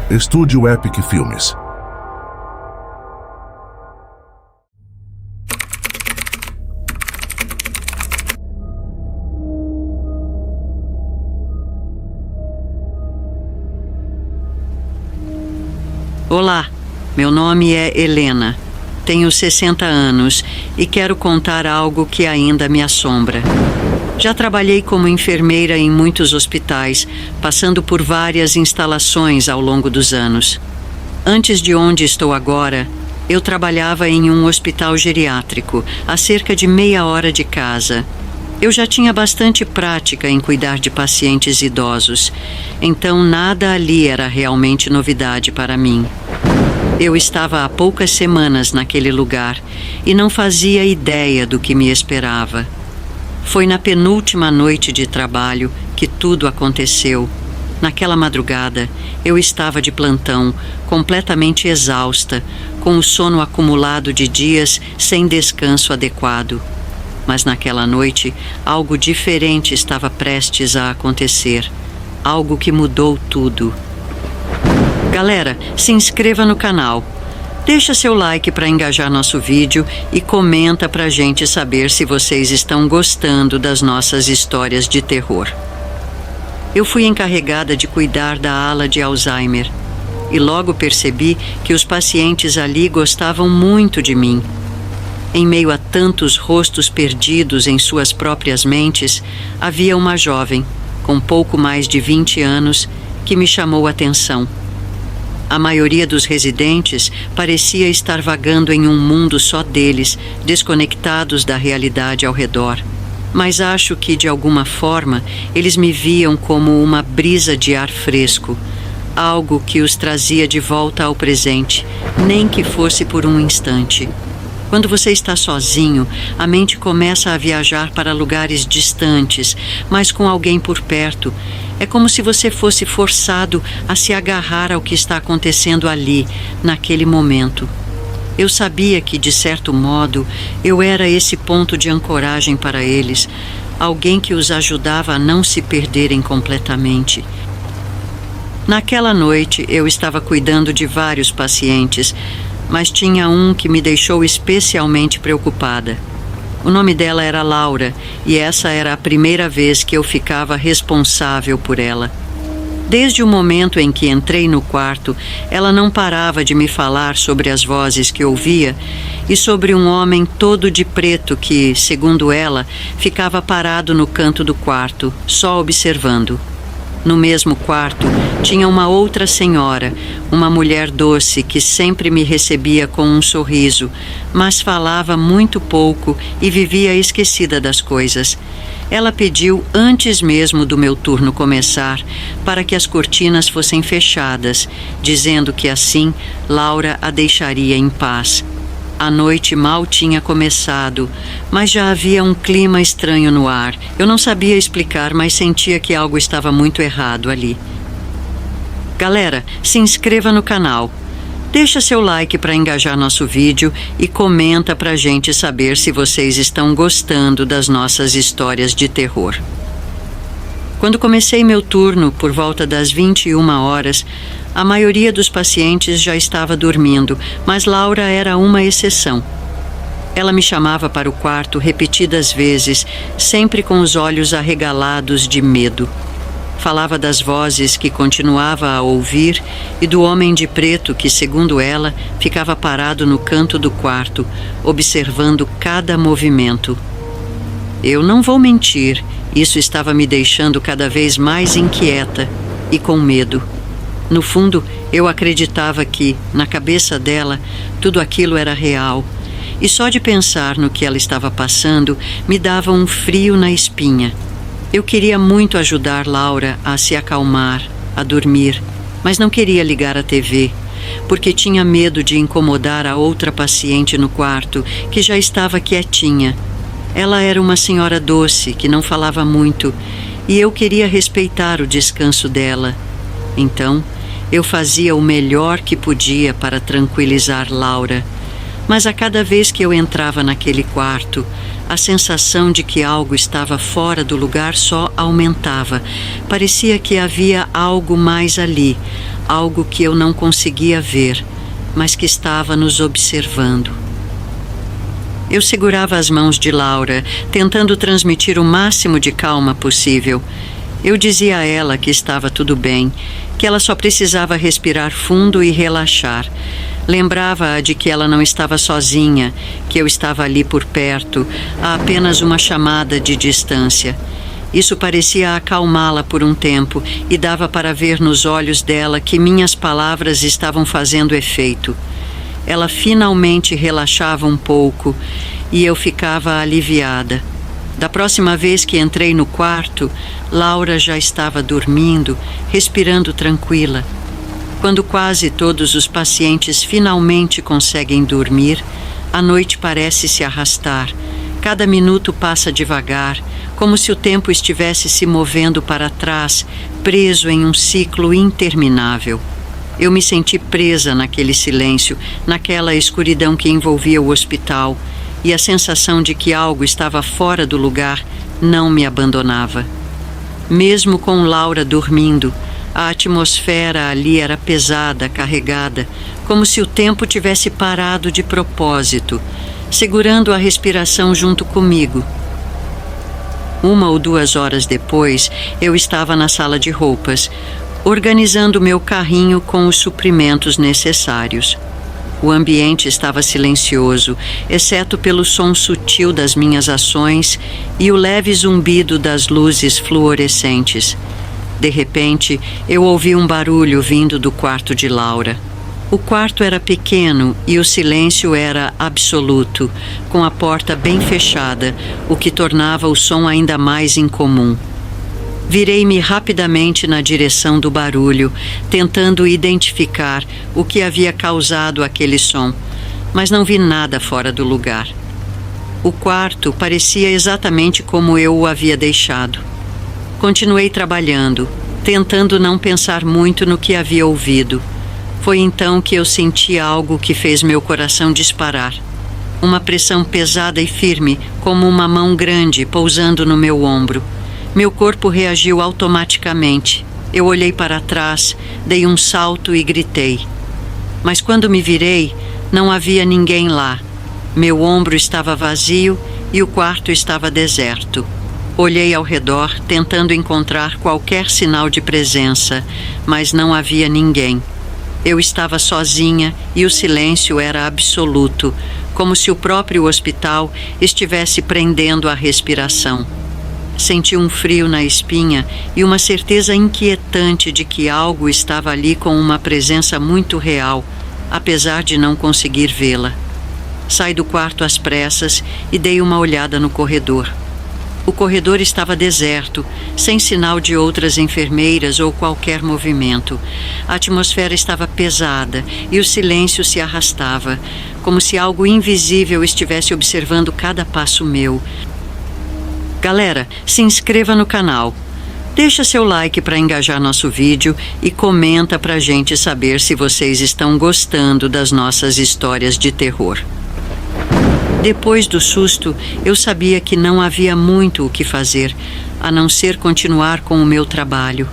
Estúdio Epic Filmes. Olá, meu nome é Helena, tenho 60 anos e quero contar algo que ainda me assombra. Já trabalhei como enfermeira em muitos hospitais, passando por várias instalações ao longo dos anos. Antes de onde estou agora, eu trabalhava em um hospital geriátrico, a cerca de meia hora de casa. Eu já tinha bastante prática em cuidar de pacientes idosos, então nada ali era realmente novidade para mim. Eu estava há poucas semanas naquele lugar e não fazia ideia do que me esperava. Foi na penúltima noite de trabalho que tudo aconteceu. Naquela madrugada, eu estava de plantão, completamente exausta, com o sono acumulado de dias sem descanso adequado. Mas naquela noite, algo diferente estava prestes a acontecer. Algo que mudou tudo. Galera, se inscreva no canal. Deixa seu like para engajar nosso vídeo e comenta pra gente saber se vocês estão gostando das nossas histórias de terror. Eu fui encarregada de cuidar da ala de Alzheimer e logo percebi que os pacientes ali gostavam muito de mim. Em meio a tantos rostos perdidos em suas próprias mentes, havia uma jovem, com pouco mais de 20 anos, que me chamou a atenção. A maioria dos residentes parecia estar vagando em um mundo só deles, desconectados da realidade ao redor. Mas acho que, de alguma forma, eles me viam como uma brisa de ar fresco, algo que os trazia de volta ao presente, nem que fosse por um instante. Quando você está sozinho, a mente começa a viajar para lugares distantes, mas com alguém por perto. É como se você fosse forçado a se agarrar ao que está acontecendo ali, naquele momento. Eu sabia que, de certo modo, eu era esse ponto de ancoragem para eles, alguém que os ajudava a não se perderem completamente. Naquela noite, eu estava cuidando de vários pacientes, mas tinha um que me deixou especialmente preocupada. O nome dela era Laura, e essa era a primeira vez que eu ficava responsável por ela. Desde o momento em que entrei no quarto, ela não parava de me falar sobre as vozes que ouvia e sobre um homem todo de preto que, segundo ela, ficava parado no canto do quarto, só observando. No mesmo quarto, tinha uma outra senhora, uma mulher doce que sempre me recebia com um sorriso, mas falava muito pouco e vivia esquecida das coisas. Ela pediu, antes mesmo do meu turno começar, para que as cortinas fossem fechadas, dizendo que assim Laura a deixaria em paz. A noite mal tinha começado, mas já havia um clima estranho no ar. Eu não sabia explicar, mas sentia que algo estava muito errado ali. Galera, se inscreva no canal. Deixa seu like para engajar nosso vídeo e comenta pra gente saber se vocês estão gostando das nossas histórias de terror. Quando comecei meu turno, por volta das 21 horas, a maioria dos pacientes já estava dormindo, mas Laura era uma exceção. Ela me chamava para o quarto repetidas vezes, sempre com os olhos arregalados de medo. Falava das vozes que continuava a ouvir e do homem de preto que, segundo ela, ficava parado no canto do quarto, observando cada movimento. Eu não vou mentir, isso estava me deixando cada vez mais inquieta e com medo. No fundo, eu acreditava que, na cabeça dela, tudo aquilo era real. E só de pensar no que ela estava passando, me dava um frio na espinha. Eu queria muito ajudar Laura a se acalmar, a dormir, mas não queria ligar a TV, porque tinha medo de incomodar a outra paciente no quarto, que já estava quietinha. Ela era uma senhora doce, que não falava muito, e eu queria respeitar o descanso dela. Então, eu fazia o melhor que podia para tranquilizar Laura. Mas a cada vez que eu entrava naquele quarto, A sensação de que algo estava fora do lugar só aumentava. Parecia que havia algo mais ali, algo que eu não conseguia ver, mas que estava nos observando. Eu segurava as mãos de Laura, tentando transmitir o máximo de calma possível. Eu dizia a ela que estava tudo bem, que ela só precisava respirar fundo e relaxar. Lembrava-a de que ela não estava sozinha, que eu estava ali por perto, a apenas uma chamada de distância. Isso parecia acalmá-la por um tempo e dava para ver nos olhos dela que minhas palavras estavam fazendo efeito. Ela finalmente relaxava um pouco e eu ficava aliviada. Da próxima vez que entrei no quarto, Laura já estava dormindo, respirando tranquila. Quando quase todos os pacientes finalmente conseguem dormir, a noite parece se arrastar. Cada minuto passa devagar, como se o tempo estivesse se movendo para trás, preso em um ciclo interminável. Eu me senti presa naquele silêncio, naquela escuridão que envolvia o hospital, e a sensação de que algo estava fora do lugar não me abandonava. Mesmo com Laura dormindo, a atmosfera ali era pesada, carregada, como se o tempo tivesse parado de propósito, segurando a respiração junto comigo. 1 ou 2 horas depois, eu estava na sala de roupas, organizando meu carrinho com os suprimentos necessários. O ambiente estava silencioso, exceto pelo som sutil das minhas ações e o leve zumbido das luzes fluorescentes. De repente, eu ouvi um barulho vindo do quarto de Laura. O quarto era pequeno e o silêncio era absoluto, com a porta bem fechada, o que tornava o som ainda mais incomum. Virei-me rapidamente na direção do barulho, tentando identificar o que havia causado aquele som, mas não vi nada fora do lugar. O quarto parecia exatamente como eu o havia deixado. Continuei trabalhando, tentando não pensar muito no que havia ouvido. Foi então que eu senti algo que fez meu coração disparar. Uma pressão pesada e firme, como uma mão grande pousando no meu ombro. Meu corpo reagiu automaticamente. Eu olhei para trás, dei um salto e gritei. Mas quando me virei, não havia ninguém lá. Meu ombro estava vazio e o quarto estava deserto. Olhei ao redor, tentando encontrar qualquer sinal de presença, mas não havia ninguém. Eu estava sozinha e o silêncio era absoluto, como se o próprio hospital estivesse prendendo a respiração. Senti um frio na espinha e uma certeza inquietante de que algo estava ali com uma presença muito real, apesar de não conseguir vê-la. Saí do quarto às pressas e dei uma olhada no corredor. O corredor estava deserto, sem sinal de outras enfermeiras ou qualquer movimento. A atmosfera estava pesada e o silêncio se arrastava, como se algo invisível estivesse observando cada passo meu. Galera, se inscreva no canal. Deixa seu like para engajar nosso vídeo e comenta pra gente saber se vocês estão gostando das nossas histórias de terror. Depois do susto, eu sabia que não havia muito o que fazer, a não ser continuar com o meu trabalho.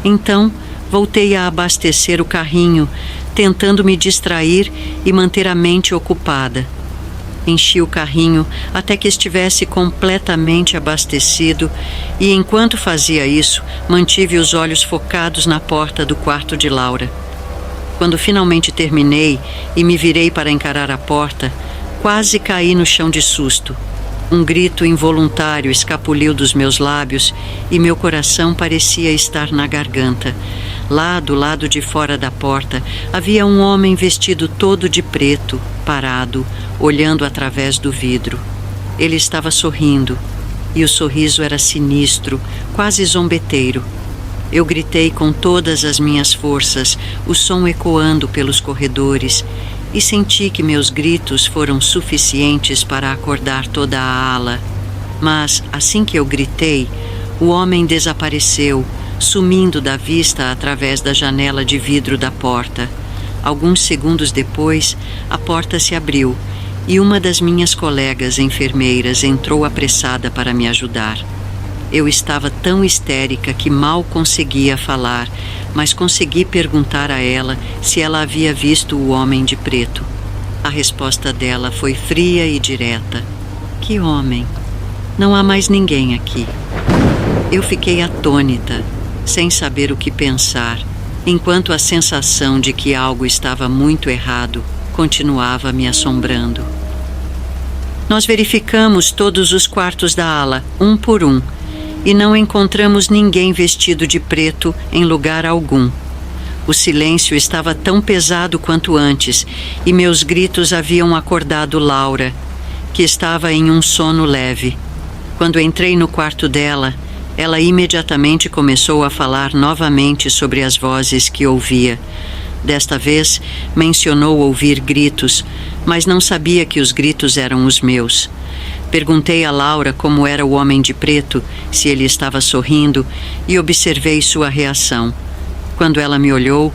Então, voltei a abastecer o carrinho, tentando me distrair e manter a mente ocupada. Enchi o carrinho até que estivesse completamente abastecido e, enquanto fazia isso, mantive os olhos focados na porta do quarto de Laura. Quando finalmente terminei e me virei para encarar a porta, quase caí no chão de susto. Um grito involuntário escapuliu dos meus lábios e meu coração parecia estar na garganta. Lá do lado de fora da porta havia um homem vestido todo de preto, parado, olhando através do vidro. Ele estava sorrindo, e o sorriso era sinistro, quase zombeteiro. Eu gritei com todas as minhas forças, o som ecoando pelos corredores, e senti que meus gritos foram suficientes para acordar toda a ala. Mas, assim que eu gritei, o homem desapareceu, sumindo da vista através da janela de vidro da porta. Alguns segundos depois, a porta se abriu e uma das minhas colegas enfermeiras entrou apressada para me ajudar. Eu estava tão histérica que mal conseguia falar, mas consegui perguntar a ela se ela havia visto o homem de preto. A resposta dela foi fria e direta: "Que homem? Não há mais ninguém aqui." Eu fiquei atônita, sem saber o que pensar, enquanto a sensação de que algo estava muito errado continuava me assombrando. Nós verificamos todos os quartos da ala, um por um, e não encontramos ninguém vestido de preto em lugar algum. O silêncio estava tão pesado quanto antes, e meus gritos haviam acordado Laura, que estava em um sono leve. Quando entrei no quarto dela, ela imediatamente começou a falar novamente sobre as vozes que ouvia. Desta vez, mencionou ouvir gritos, mas não sabia que os gritos eram os meus. Perguntei a Laura como era o homem de preto, se ele estava sorrindo, e observei sua reação. Quando ela me olhou,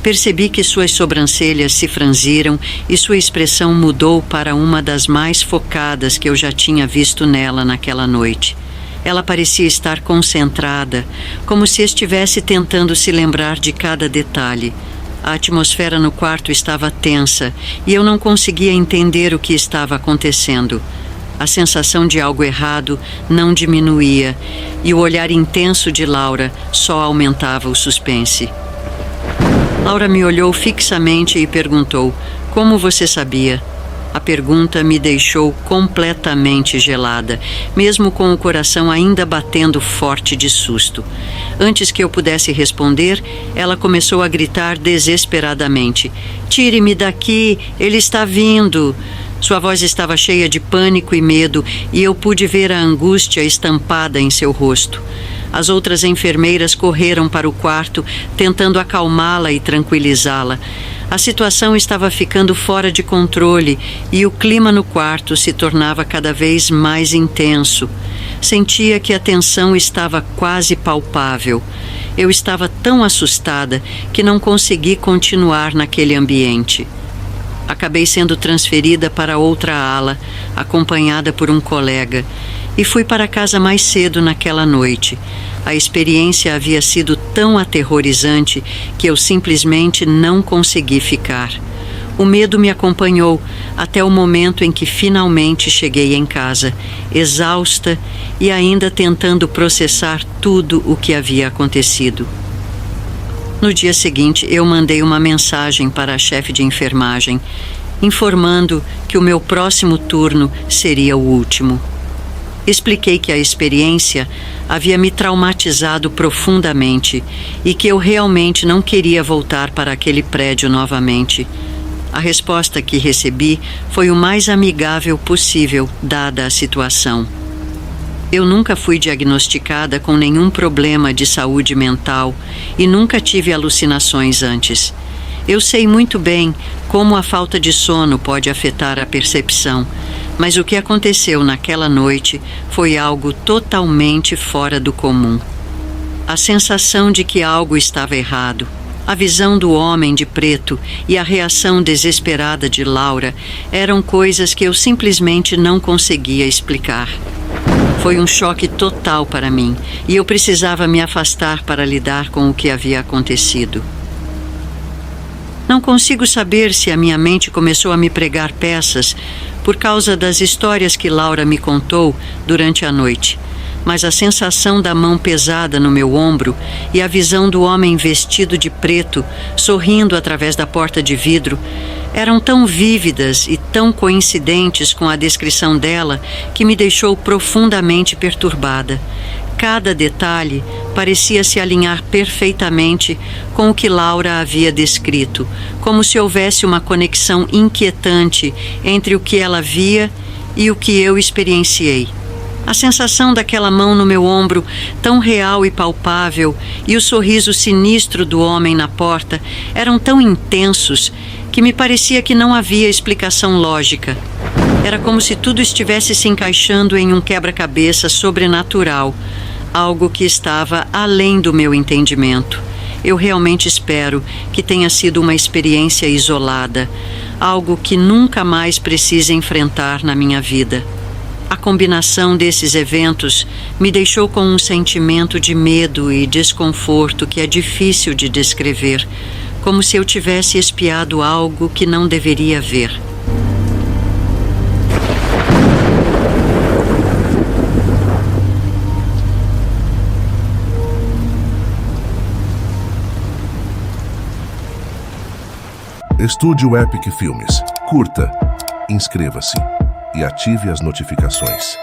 percebi que suas sobrancelhas se franziram e sua expressão mudou para uma das mais focadas que eu já tinha visto nela naquela noite. Ela parecia estar concentrada, como se estivesse tentando se lembrar de cada detalhe. A atmosfera no quarto estava tensa e eu não conseguia entender o que estava acontecendo. A sensação de algo errado não diminuía e o olhar intenso de Laura só aumentava o suspense. Laura me olhou fixamente e perguntou: "Como você sabia?" A pergunta me deixou completamente gelada, mesmo com o coração ainda batendo forte de susto. Antes que eu pudesse responder, ela começou a gritar desesperadamente: "Tire-me daqui! Ele está vindo!" Sua voz estava cheia de pânico e medo, e eu pude ver a angústia estampada em seu rosto. As outras enfermeiras correram para o quarto, tentando acalmá-la e tranquilizá-la. A situação estava ficando fora de controle e o clima no quarto se tornava cada vez mais intenso. Sentia que a tensão estava quase palpável. Eu estava tão assustada que não consegui continuar naquele ambiente. Acabei sendo transferida para outra ala, acompanhada por um colega, e fui para casa mais cedo naquela noite. A experiência havia sido tão aterrorizante que eu simplesmente não consegui ficar. O medo me acompanhou até o momento em que finalmente cheguei em casa, exausta e ainda tentando processar tudo o que havia acontecido. No dia seguinte, eu mandei uma mensagem para a chefe de enfermagem, informando que o meu próximo turno seria o último. Expliquei que a experiência havia me traumatizado profundamente e que eu realmente não queria voltar para aquele prédio novamente. A resposta que recebi foi o mais amigável possível, dada a situação. Eu nunca fui diagnosticada com nenhum problema de saúde mental e nunca tive alucinações antes. Eu sei muito bem como a falta de sono pode afetar a percepção, mas o que aconteceu naquela noite foi algo totalmente fora do comum. A sensação de que algo estava errado, a visão do homem de preto e a reação desesperada de Laura eram coisas que eu simplesmente não conseguia explicar. Foi um choque total para mim e eu precisava me afastar para lidar com o que havia acontecido. Não consigo saber se a minha mente começou a me pregar peças por causa das histórias que Laura me contou durante a noite, mas a sensação da mão pesada no meu ombro e a visão do homem vestido de preto, sorrindo através da porta de vidro, eram tão vívidas e tão coincidentes com a descrição dela que me deixou profundamente perturbada. Cada detalhe parecia se alinhar perfeitamente com o que Laura havia descrito, como se houvesse uma conexão inquietante entre o que ela via e o que eu experienciei. A sensação daquela mão no meu ombro, tão real e palpável, e o sorriso sinistro do homem na porta eram tão intensos que me parecia que não havia explicação lógica. Era como se tudo estivesse se encaixando em um quebra-cabeça sobrenatural, algo que estava além do meu entendimento. Eu realmente espero que tenha sido uma experiência isolada, algo que nunca mais precise enfrentar na minha vida. A combinação desses eventos me deixou com um sentimento de medo e desconforto que é difícil de descrever, como se eu tivesse espiado algo que não deveria ver. Estúdio Epic Filmes. Curta, inscreva-se e ative as notificações.